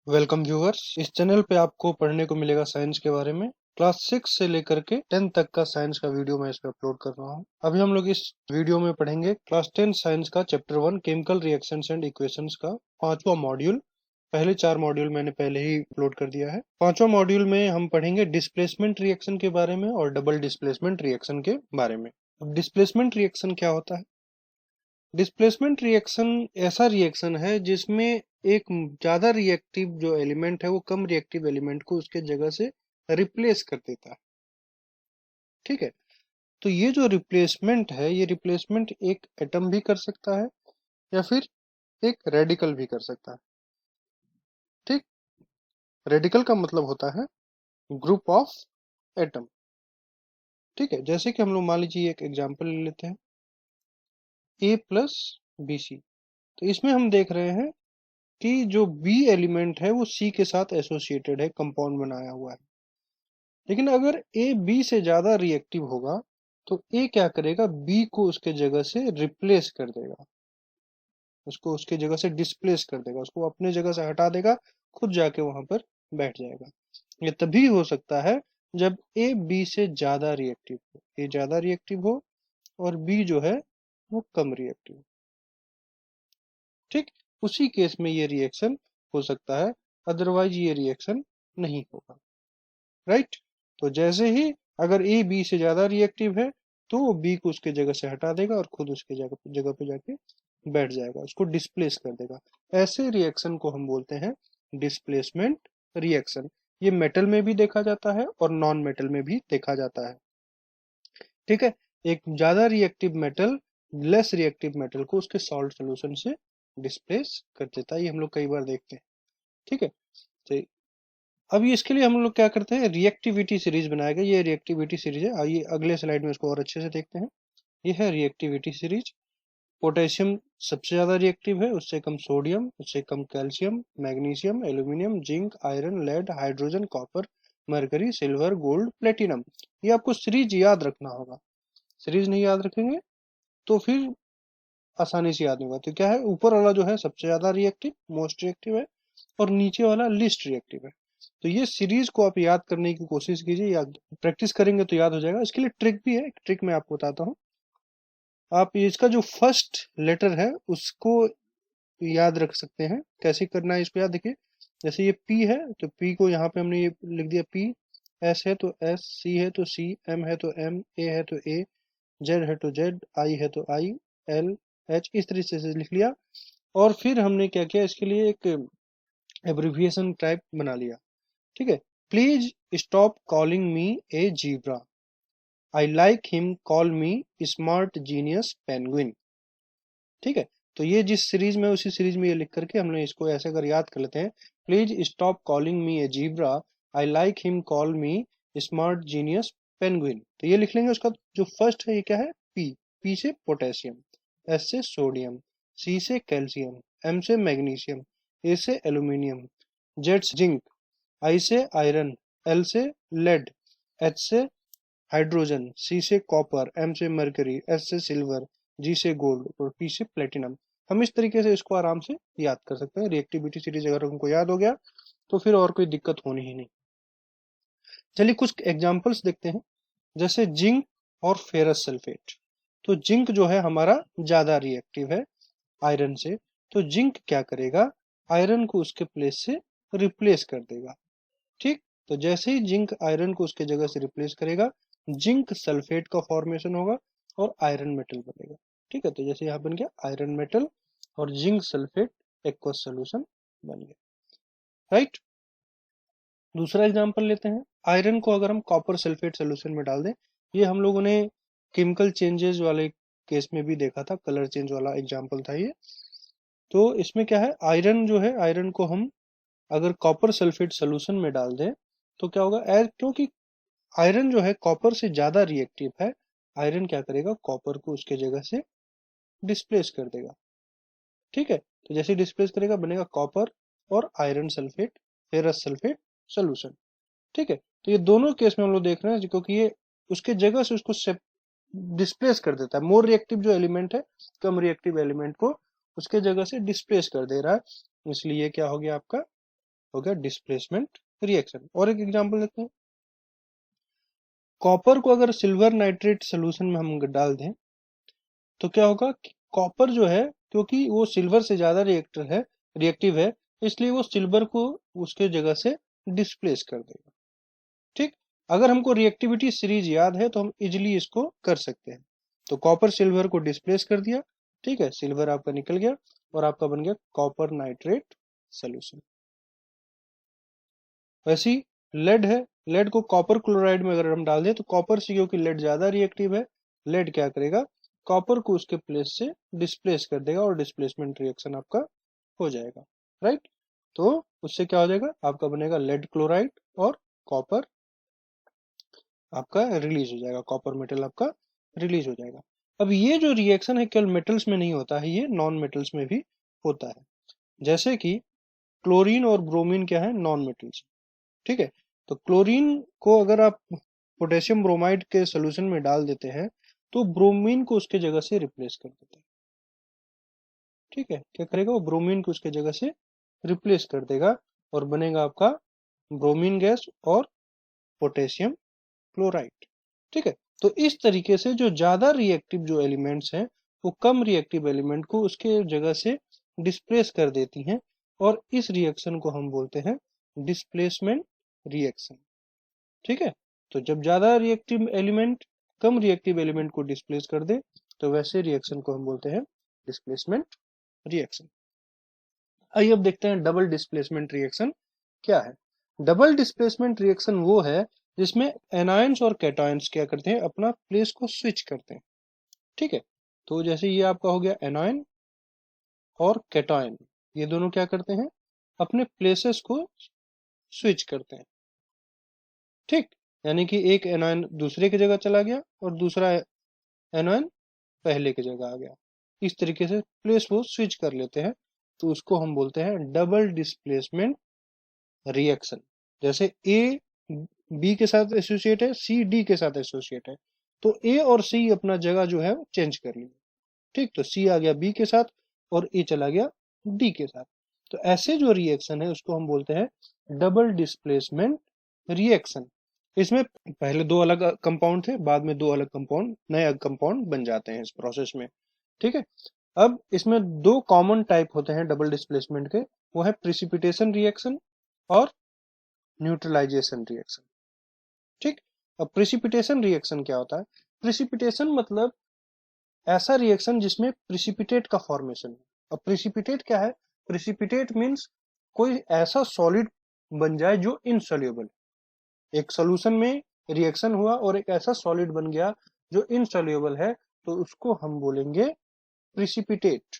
Welcome viewers. इस channel पे आपको पढ़ने को मिलेगा साइंस के बारे में। क्लास 6 से लेकर के 10 तक का साइंस का वीडियो मैं इस पे अपलोड कर रहा हूँ। अभी हम लोग इस वीडियो में पढ़ेंगे क्लास 10 साइंस का chapter 1 chemical reactions and equations का 5वां मॉड्यूल। पहले 4 मॉड्यूल मैंने पहले ही अपलोड कर दिया है। 5वां मॉड्यूल में हम पढ़ेंगे डिस्प्लेसमेंट रिएक्शन के बारे में और डबल डिस्प्लेसमेंट रिएक्शन के बारे में। डिस्प्लेसमेंट रिएक्शन क्या होता है? डिस्प्लेसमेंट रिएक्शन ऐसा रिएक्शन है जिसमें एक ज्यादा रिएक्टिव जो एलिमेंट है वो कम रिएक्टिव एलिमेंट को उसके जगह से रिप्लेस कर देता है। ठीक है, तो ये जो रिप्लेसमेंट है, ये रिप्लेसमेंट एक एटम भी कर सकता है या फिर एक रेडिकल भी कर सकता है। ठीक, रेडिकल का मतलब होता है ग्रुप ऑफ एटम। ठीक है, जैसे कि हम लोग मान लीजिए एक एग्जांपल ले लेते हैं, ए प्लस बी सी। तो इसमें हम देख रहे हैं कि जो बी एलिमेंट है वो सी के साथ एसोसिएटेड है, कंपाउंड बनाया हुआ है। लेकिन अगर ए बी से ज्यादा रिएक्टिव होगा तो ए क्या करेगा, बी को उसके जगह से रिप्लेस कर देगा, उसको उसके जगह से डिस्प्लेस कर देगा, उसको अपने जगह से हटा देगा, खुद जाके वहां पर बैठ जाएगा। ये तभी हो सकता है जब ए बी से ज्यादा रिएक्टिव हो, ए ज्यादा रिएक्टिव हो और बी जो है वो कम रिएक्टिव हो। ठीक, उसी केस में ये रिएक्शन हो सकता है, अदरवाइज ये रिएक्शन नहीं होगा। राइट, तो जैसे ही अगर ए बी से ज्यादा रिएक्टिव है तो वो बी को उसके जगह से हटा देगा और खुद उसके जगह पे जाके बैठ जाएगा, उसको डिस्प्लेस कर देगा। ऐसे रिएक्शन को हम बोलते हैं डिस्प्लेसमेंट रिएक्शन। ये मेटल में भी देखा जाता है और नॉन मेटल में भी देखा जाता है। ठीक है, एक ज्यादा reactive metal less reactive metal को उसके सॉल्ट सोल्यूशन से डिस्प्लेस कर देता है, ये हम लोग कई बार देखते हैं। ठीक है, तो अभी इसके लिए हम लोग क्या करते हैं, रिएक्टिविटी सीरीज बनाया गया। ये रिएक्टिविटी सीरीज है, आइए अगले स्लाइड में इसको और अच्छे से देखते हैं। ये है रिएक्टिविटी सीरीज। पोटेशियम सबसे ज्यादा रिएक्टिव है, उससे कम सोडियम, उससे कम calcium, magnesium, aluminium, zinc, iron, lead, hydrogen, copper, mercury, silver, gold, platinum. ये आपको सीरीज याद रखना होगा। सीरीज नहीं याद रखेंगे तो फिर आसानी से याद नहीं होगा। तो क्या है, ऊपर वाला जो है सबसे ज्यादा रिएक्टिव, मोस्ट रिएक्टिव है, और नीचे वाला लिस्ट रिएक्टिव है। तो ये सीरीज को आप याद करने की कोशिश कीजिए, या प्रैक्टिस करेंगे तो याद हो जाएगा। इसके लिए ट्रिक भी है, एक ट्रिक मैं आपको बताता हूँ। आप इसका जो फर्स्ट लेटर है उसको याद रख सकते हैं। कैसे करना है इसको याद, देखिए। जैसे ये पी है तो पी को यहाँ पे हमने ये लिख दिया पी, एस है तो एस, सी है तो सी, एम है तो एम, ए है तो ए, जेड है तो जेड, आई है तो आई, एल, एच, इस तरीके से लिख लिया। और फिर हमने क्या किया, इसके लिए एक एब्रिविएशन टाइप बना लिया। ठीक है, please stop calling me A zebra, I like him call me smart genius penguin. ठीक है, तो ये जिस सीरीज में उसी सीरीज में ये लिख करके हमने इसको ऐसे अगर याद कर लेते हैं, please stop calling me A zebra, I like him call me smart genius penguin. तो ये लिख लेंगे। उसका जो फर्स्ट है ये क्या है, पी। पी से पोटेशियम, एस से सोडियम, सी से कैल्शियम, एम से मैग्नीशियम, ए से एल्यूमिनियम, जेड से जिंक, आई से आयरन, एल से लेड, एच से हाइड्रोजन, सी से कॉपर, एम से मरकरी, एस से सिल्वर, जी से गोल्ड और पी से प्लेटिनम। हम इस तरीके से इसको आराम से याद कर सकते हैं। रिएक्टिविटी सीरीज अगर हमको याद हो गया तो फिर और कोई दिक्कत होनी ही नहीं। चलिए कुछ एग्जांपल्स देखते हैं, जैसे जिंक और फेरस सल्फेट। तो जिंक जो है हमारा ज्यादा रिएक्टिव है आयरन से, तो जिंक क्या करेगा, आयरन को उसके प्लेस से रिप्लेस कर देगा। ठीक, तो जैसे ही जिंक आयरन को उसके जगह से रिप्लेस करेगा, जिंक सल्फेट का फॉर्मेशन होगा और आयरन मेटल बनेगा। ठीक है, तो जैसे यहाँ बन गया आयरन मेटल और जिंक सल्फेट एक्वस सोल्यूशन बन गया। राइट, दूसरा एग्जांपल लेते हैं। आयरन को अगर हम कॉपर सल्फेट सोल्यूशन में डाल दें, ये हम लोगों ने केमिकल चेंजेस वाले केस में भी देखा था, कलर चेंज वाला एग्जांपल था ये। तो इसमें क्या है, आयरन जो है, आयरन को हम अगर कॉपर सल्फेट सोल्यूशन में डाल दें तो क्या होगा, क्योंकि आयरन जो है कॉपर से ज्यादा रिएक्टिव है, आयरन क्या करेगा, कॉपर को उसके जगह से डिस्प्लेस कर देगा। ठीक है, तो जैसे डिस्प्लेस करेगा बनेगा कॉपर और iron sulphate, ferrous sulphate solution. ठीक है, तो ये दोनों केस में हम लोग देख रहे हैं क्योंकि ये उसके जगह से उसको डिस्प्लेस कर देता है। मोर रिएक्टिव जो एलिमेंट है कम रिएक्टिव एलिमेंट को उसके जगह से डिस्प्लेस कर दे रहा है, इसलिए क्या हो गया आपका हो गया डिस्प्लेसमेंट रिएक्शन। और एक एग्जांपल लेते हैं, कॉपर को अगर सिल्वर नाइट्रेट सोल्यूशन में हम डाल दें तो क्या होगा, कॉपर जो है क्योंकि वो सिल्वर से ज्यादा रिएक्टिव है, इसलिए वो सिल्वर को उसके जगह से डिस्प्लेस कर देगा। ठीक, अगर हमको रिएक्टिविटी सीरीज याद है तो हम इजिली इसको कर सकते हैं। तो कॉपर सिल्वर को डिस्प्लेस कर दिया, ठीक है, सिल्वर आपका निकल गया और आपका बन गया कॉपर नाइट्रेट सोल्यूशन। वैसी लेड है, लेड को कॉपर क्लोराइड में अगर हम डाल दें तो कॉपर से क्योंकि लेड ज्यादा रिएक्टिव है, लेड क्या करेगा, कॉपर को उसके प्लेस से डिस्प्लेस कर देगा और डिस्प्लेसमेंट रिएक्शन आपका हो जाएगा। राइट, तो उससे क्या हो जाएगा, आपका बनेगा लेड क्लोराइड और कॉपर आपका रिलीज हो जाएगा, कॉपर मेटल आपका रिलीज हो जाएगा। अब ये जो रिएक्शन है केवल मेटल्स में नहीं होता है, ये नॉन मेटल्स में भी होता है। जैसे कि क्लोरीन और ब्रोमीन क्या है, नॉन मेटल्स। ठीक है, तो क्लोरीन को अगर आप पोटेशियम ब्रोमाइड के सोल्यूशन में डाल देते हैं तो ब्रोमीन को उसके जगह से रिप्लेस कर देते हैं। ठीक है, क्या करेगा, वो ब्रोमीन को उसके जगह से रिप्लेस कर देगा और बनेगा आपका ब्रोमीन गैस और पोटेशियम क्लोराइड। ठीक है, तो इस तरीके से जो ज्यादा रिएक्टिव जो एलिमेंट्स हैं वो कम रिएक्टिव एलिमेंट को उसके जगह से डिस्प्लेस कर देती हैं और इस रिएक्शन को हम बोलते हैं डिस्प्लेसमेंट रिएक्शन। ठीक है, तो जब ज्यादा रिएक्टिव एलिमेंट कम रिएक्टिव एलिमेंट को डिस्प्लेस कर दे तो वैसे रिएक्शन को हम बोलते हैं डिस्प्लेसमेंट रिएक्शन। आइए अब देखते हैं डबल डिस्प्लेसमेंट रिएक्शन क्या है। डबल डिस्प्लेसमेंट रिएक्शन वो है जिसमें एनायंस और कैटायंस क्या करते हैं, अपना प्लेस को स्विच करते हैं। ठीक है, तो जैसे ये आपका हो गया एनायन और कैटायन, ये दोनों क्या करते हैं, अपने प्लेसेस को स्विच करते हैं। ठीक, यानी कि एक एनायन दूसरे की जगह चला गया और दूसरा एनायन पहले की जगह आ गया, इस तरीके से प्लेस वो स्विच कर लेते हैं, तो उसको हम बोलते हैं डबल डिस्प्लेसमेंट रिएक्शन। जैसे ए बी के साथ एसोसिएट है, सी डी के साथ एसोसिएट है, तो ए और सी अपना जगह जो है चेंज कर लिया। ठीक, तो सी आ गया बी के साथ और ए चला गया डी के साथ। तो ऐसे जो रिएक्शन है उसको हम बोलते हैं डबल डिस्प्लेसमेंट रिएक्शन। इसमें पहले दो अलग कंपाउंड थे, बाद में दो अलग कंपाउंड, नए कंपाउंड बन जाते हैं इस प्रोसेस में। ठीक है, अब इसमें दो कॉमन टाइप होते हैं डबल डिस्प्लेसमेंट के, वो है प्रिसिपिटेशन रिएक्शन और न्यूट्रलाइजेशन रिएक्शन। ठीक, अब प्रिसिपिटेशन रिएक्शन क्या होता है, प्रिसिपिटेशन मतलब ऐसा रिएक्शन जिसमें प्रिसिपिटेट का फॉर्मेशन है। अब प्रिसिपिटेट क्या है, प्रिसिपिटेट मींस कोई ऐसा सॉलिड बन जाए जो इनसॉल्युबल, एक सॉल्यूशन में रिएक्शन हुआ और एक ऐसा सॉलिड बन गया जो इनसॉल्युबल है, तो उसको हम बोलेंगे प्रिसिपिटेट।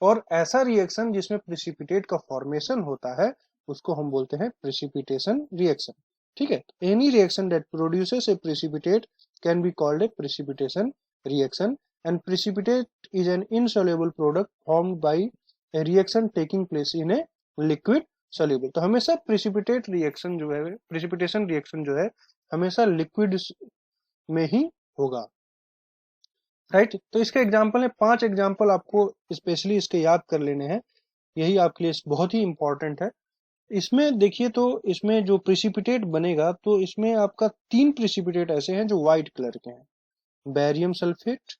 और ऐसा रिएक्शन जिसमें प्रिसिपिटेट का फॉर्मेशन होता है उसको हम बोलते हैं प्रिसिपिटेशन रिएक्शन। ठीक है, any reaction that produces A precipitate can be called a precipitation reaction and precipitate is an insoluble product formed by A reaction taking place in a liquid soluble. तो हमेशा प्रिसिपिटेट रिएक्शन जो है, precipitation reaction जो है हमेशा liquid में ही होगा। Right, तो इसके एग्जाम्पल है, 5 एग्जाम्पल आपको स्पेशली इसके याद कर लेने हैं, यही आपके लिए बहुत ही इंपॉर्टेंट है। इसमें देखिए, तो इसमें जो प्रिसिपिटेट बनेगा तो इसमें आपका 3 प्रिसिपिटेट ऐसे हैं जो व्हाइट कलर के हैं, बेरियम सल्फेट,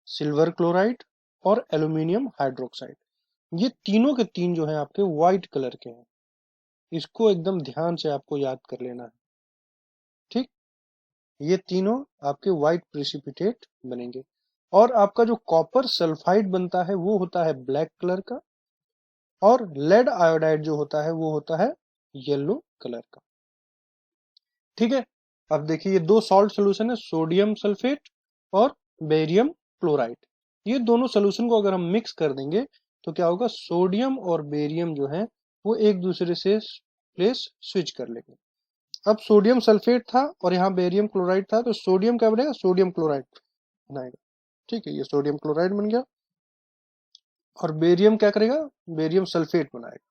सिल्वर क्लोराइड और एल्यूमिनियम हाइड्रोक्साइड। ये तीनों के तीन जो हैं आपके व्हाइट कलर के हैं, इसको एकदम ध्यान से आपको याद कर लेना है। ठीक, ये तीनों आपके व्हाइट प्रिसिपिटेट बनेंगे। और आपका जो कॉपर सल्फाइड बनता है वो होता है ब्लैक कलर का, और लेड आयोडाइड जो होता है वो होता है येलो कलर का। ठीक है, अब देखिए ये दो सॉल्ट सोल्यूशन है, सोडियम सल्फेट और बेरियम क्लोराइड। ये दोनों सोल्यूशन को अगर हम मिक्स कर देंगे तो क्या होगा, सोडियम और बेरियम जो है वो एक दूसरे से प्लेस स्विच कर लेंगे। अब सोडियम सल्फेट था और यहाँ बेरियम क्लोराइड था, तो सोडियम क्या बनेगा, सोडियम क्लोराइड बनाएगा। ठीक है, ये सोडियम क्लोराइड बन गया और बेरियम क्या करेगा, बेरियम सल्फेट बनाएगा।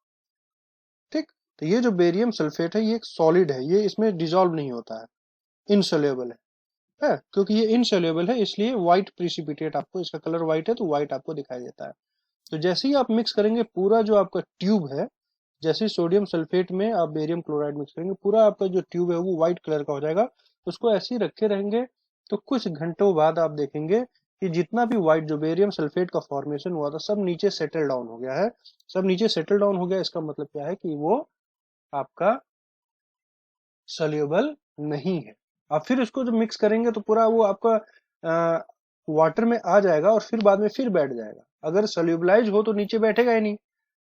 ठीक, तो ये जो बेरियम सल्फेट है ये एक सॉलिड है, ये इसमें डिजोल्व नहीं होता है, इनसोल्युबल है, क्योंकि ये इनसोल्युबल है इसलिए व्हाइट प्रिसिपिटेट आपको, इसका कलर व्हाइट है तो व्हाइट आपको दिखाई देता है। तो जैसे ही आप मिक्स करेंगे पूरा जो आपका ट्यूब है जैसे सोडियम सल्फेट में आप बेरियम क्लोराइड मिक्स करेंगे, पूरा आपका जो ट्यूब है वो व्हाइट कलर का हो जाएगा। उसको ऐसे ही रखे रहेंगे, तो कुछ घंटों बाद आप देखेंगे कि जितना भी व्हाइट जो बेरियम सल्फेट का फॉर्मेशन हुआ था सब नीचे सेटल डाउन हो गया है। सब नीचे सेटल डाउन हो गया, इसका मतलब क्या है कि वो आपका सोल्यूबल नहीं है। आप फिर उसको जो मिक्स करेंगे तो पूरा वो आपका वाटर में आ जाएगा और फिर बाद में फिर बैठ जाएगा। अगर सोल्यूबलाइज हो तो नीचे बैठेगा ही नहीं,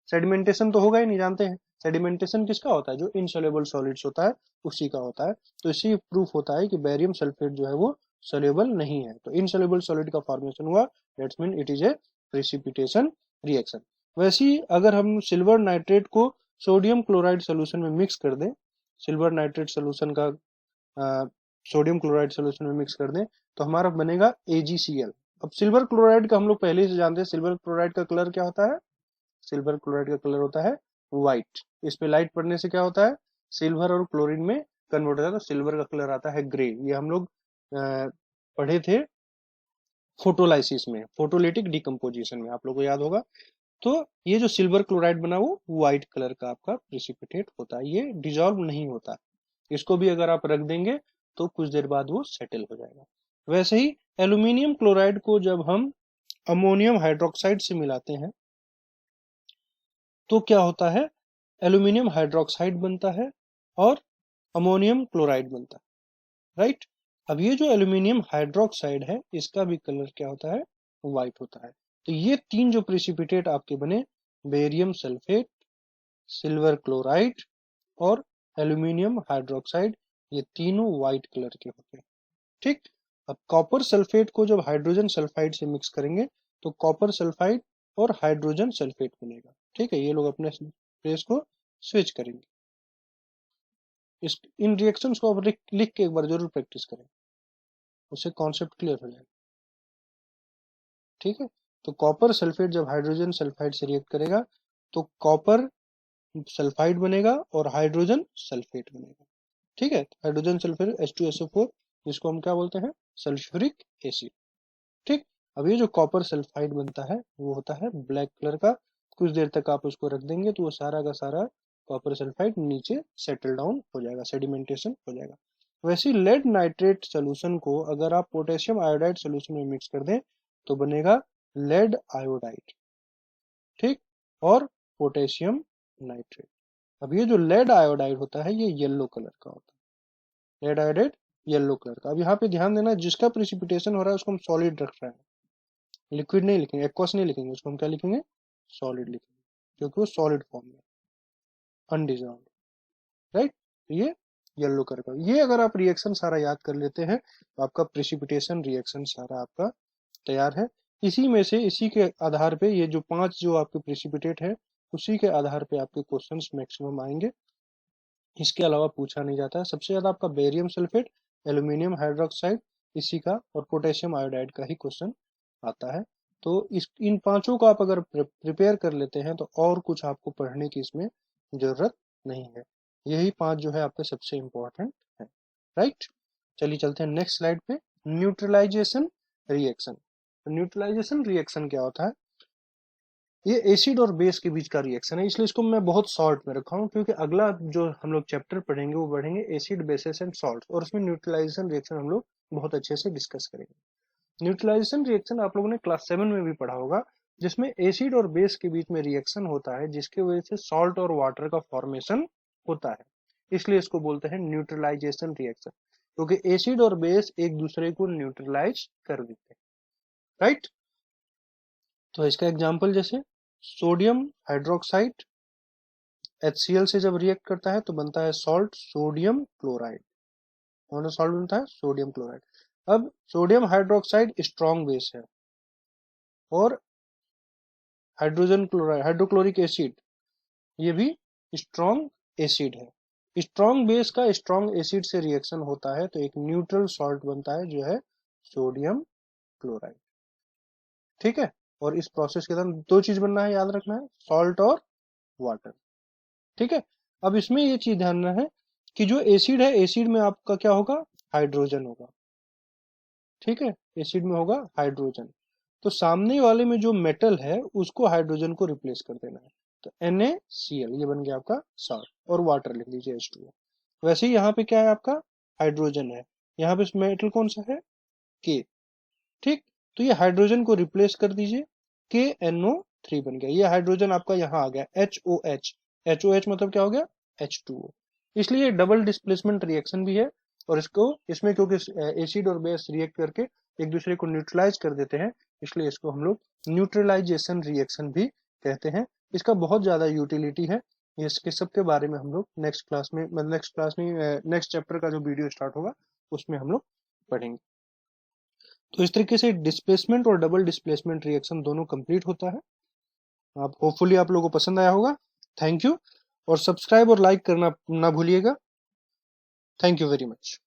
सेडिमेंटेशन तो होगा ही नहीं। जानते हैं सेडिमेंटेशन किसका होता है? जो इनसोल्यूबल सॉलिड्स होता है उसी का होता है। तो इसी प्रूफ होता है कि बेरियम सल्फेट जो है वो सोल्यूबल नहीं है। तो इनसोल्यूबल सॉलिड का फॉर्मेशन हुआ, that's mean it is a precipitation reaction. वैसे ही अगर हम सिल्वर नाइट्रेट को सोडियम क्लोराइड सोल्यूशन में मिक्स कर दें, सिल्वर नाइट्रेट सोल्यूशन का सोडियम क्लोराइड सोल्यूशन में मिक्स कर दें तो हमारा बनेगा AgCl। अब सिल्वर क्लोराइड का हम लोग पहले से जानते हैं, सिल्वर क्लोराइड का कलर क्या होता है? सिल्वर क्लोराइड का कलर होता है व्हाइट। इस पे लाइट पड़ने से क्या होता है? सिल्वर और क्लोरीन में कन्वर्ट होता है, तो सिल्वर का कलर आता है ग्रे। ये हम लोग पढ़े थे फोटोलाइसिस में, फोटोलिटिक डिकम्पोजिशन में, आप लोग को याद होगा। तो ये जो सिल्वर क्लोराइड बना वो व्हाइट कलर का आपका प्रेसिपिटेट होता है, ये डिजॉल्व नहीं होता। इसको भी अगर आप रख देंगे तो कुछ देर बाद वो सेटल हो जाएगा। वैसे ही एल्यूमिनियम क्लोराइड को जब हम अमोनियम हाइड्रोक्साइड से मिलाते हैं तो क्या होता है? एल्यूमिनियम हाइड्रोक्साइड बनता है और अमोनियम क्लोराइड बनता है, राइट। अब ये जो एल्यूमिनियम हाइड्रोक्साइड है इसका भी कलर क्या होता है? व्हाइट होता है। तो ये तीन जो प्रेसिपिटेट आपके बने, बेरियम सल्फेट, सिल्वर क्लोराइड और एल्यूमिनियम हाइड्रोक्साइड, ये तीनों व्हाइट कलर के होते हैं, ठीक। अब कॉपर सल्फेट को जब हाइड्रोजन सल्फाइड से मिक्स करेंगे तो कॉपर सल्फाइड और हाइड्रोजन सल्फेट बनेगा, ठीक है। ये लोग अपने फेस को स्विच करेंगे। इस इन रिएक्शंस को आप लिख के एक बार जरूर प्रैक्टिस करें, उससे कॉन्सेप्ट क्लियर हो जाएगा, ठीक है। तो कॉपर सल्फेट जब हाइड्रोजन सल्फाइड से रिएक्ट करेगा तो कॉपर सल्फाइड बनेगा और हाइड्रोजन सल्फेट बनेगा, ठीक है। हाइड्रोजन सल्फेट H2SO4, जिसको हम क्या बोलते हैं? सल्फ्यूरिक एसिड, ठीक। अब ये जो कॉपर सल्फाइड बनता है वो होता है ब्लैक कलर का। कुछ देर तक आप उसको रख देंगे तो वो सारा का सारा कॉपर सल्फाइड नीचे सेटल डाउन हो जाएगा, सेडिमेंटेशन हो जाएगा। वैसे लेड नाइट्रेट सोल्यूशन को अगर आप पोटेशियम आयोडाइड सोल्यूशन में मिक्स कर दें तो बनेगा लेड आयोडाइड, ठीक, और पोटेशियम नाइट्रेट। अब ये जो लेड आयोडाइड होता है ये येलो कलर का होता है, लेड आयोडाइड येलो कलर का। अब यहाँ पे ध्यान देना, जिसका प्रेसिपिटेशन हो रहा है उसको हम सॉलिड रख रहे हैं, लिक्विड नहीं लिखेंगे, एक्वस नहीं लिखेंगे, उसको हम क्या लिखेंगे? सॉलिड लिखेंगे, क्योंकि वो सॉलिड फॉर्म में अनडिजॉल्व, राइट। ये येलो कलर का, ये अगर आप रिएक्शन सारा याद कर लेते हैं तो आपका प्रेसिपिटेशन रिएक्शन सारा आपका तैयार है। इसी में से, इसी के आधार पे ये जो 5 जो आपके प्रेसिपिटेट है उसी के आधार पे आपके क्वेश्चंस मैक्सिमम आएंगे। इसके अलावा पूछा नहीं जाता है। सबसे ज्यादा आपका बेरियम सल्फेट, एल्यूमिनियम हाइड्रोक्साइड, इसी का और पोटेशियम आयोडाइड का ही क्वेश्चन आता है। तो इस इन पांचों का आप अगर प्रिपेयर कर लेते हैं तो और कुछ आपको पढ़ने की इसमें जरूरत नहीं है। यही 5 जो है आपके सबसे इंपॉर्टेंट है, राइट। चलिए चलते हैं नेक्स्ट स्लाइड पे। Neutralisation reaction. न्यूट्रलाइजेशन रिएक्शन क्या होता है? ये एसिड और बेस के बीच का रिएक्शन है, इसलिए इसको मैं बहुत शॉर्ट में रखा हूँ, क्योंकि अगला जो हम लोग चैप्टर पढ़ेंगे वो पढ़ेंगे एसिड बेसेस एंड सॉल्ट, और उसमें न्यूट्रलाइजेशन रिएक्शन हम लोग बहुत अच्छे से डिस्कस करेंगे। न्यूट्रलाइजेशन रिएक्शन आप लोगों ने क्लास 7 में भी पढ़ा होगा, जिसमें एसिड और बेस के बीच में रिएक्शन होता है जिसकी वजह से सॉल्ट और वाटर का फॉर्मेशन होता है, इसलिए इसको बोलते हैं न्यूट्रलाइजेशन रिएक्शन, क्योंकि एसिड और बेस एक दूसरे को न्यूट्रलाइज कर देते हैं, राइट। तो इसका एग्जाम्पल जैसे सोडियम हाइड्रोक्साइड HCl से जब रिएक्ट करता है तो बनता है सॉल्ट सोडियम क्लोराइड, कौन सा सॉल्ट बनता है? Sodium chloride. अब सोडियम हाइड्रोक्साइड स्ट्रॉन्ग बेस है और हाइड्रोजन क्लोराइड, हाइड्रोक्लोरिक एसिड, ये भी स्ट्रॉन्ग एसिड है। स्ट्रॉन्ग बेस का स्ट्रॉन्ग एसिड से रिएक्शन होता है तो एक न्यूट्रल सॉल्ट बनता है जो है सोडियम क्लोराइड, ठीक है। और इस प्रोसेस के दौरान दो चीज बनना है, याद रखना है, सॉल्ट और वाटर, ठीक है। अब इसमें ये चीज ध्यान रखना है कि जो एसिड है, एसिड में आपका क्या होगा? हाइड्रोजन होगा, ठीक है। एसिड में होगा हाइड्रोजन, तो सामने वाले में जो मेटल है उसको हाइड्रोजन को रिप्लेस कर देना है। तो NaCl ये बन गया आपका साल्ट, और वाटर लिख दीजिए H2O। वैसे ही यहाँ पे क्या है आपका हाइड्रोजन है, यहाँ पे मेटल कौन सा है K, ठीक। तो ये हाइड्रोजन को रिप्लेस कर दीजिए, KNO3 बन गया, ये हाइड्रोजन आपका यहाँ आ गया HOH, HOH मतलब क्या हो गया H2O। इसलिए डबल डिस्प्लेसमेंट रिएक्शन भी है, और इसमें क्योंकि एसिड और बेस रिएक्ट करके एक दूसरे को न्यूट्रलाइज कर देते हैं, इसलिए इसको हम लोग न्यूट्रलाइजेशन रिएक्शन भी कहते हैं। इसका बहुत ज्यादा यूटिलिटी है, इसके सब के बारे में हम लोग नेक्स्ट क्लास में, मतलब नेक्स्ट क्लास नहीं, नेक्स्ट चैप्टर का जो वीडियो स्टार्ट होगा उसमें हम लोग पढ़ेंगे। तो इस तरीके से डिस्प्लेसमेंट और डबल डिस्प्लेसमेंट रिएक्शन दोनों कंप्लीट होता है। आप होपफुली आप लोगों को पसंद आया होगा। थैंक यू, और सब्सक्राइब और लाइक करना ना भूलिएगा। Thank you very much.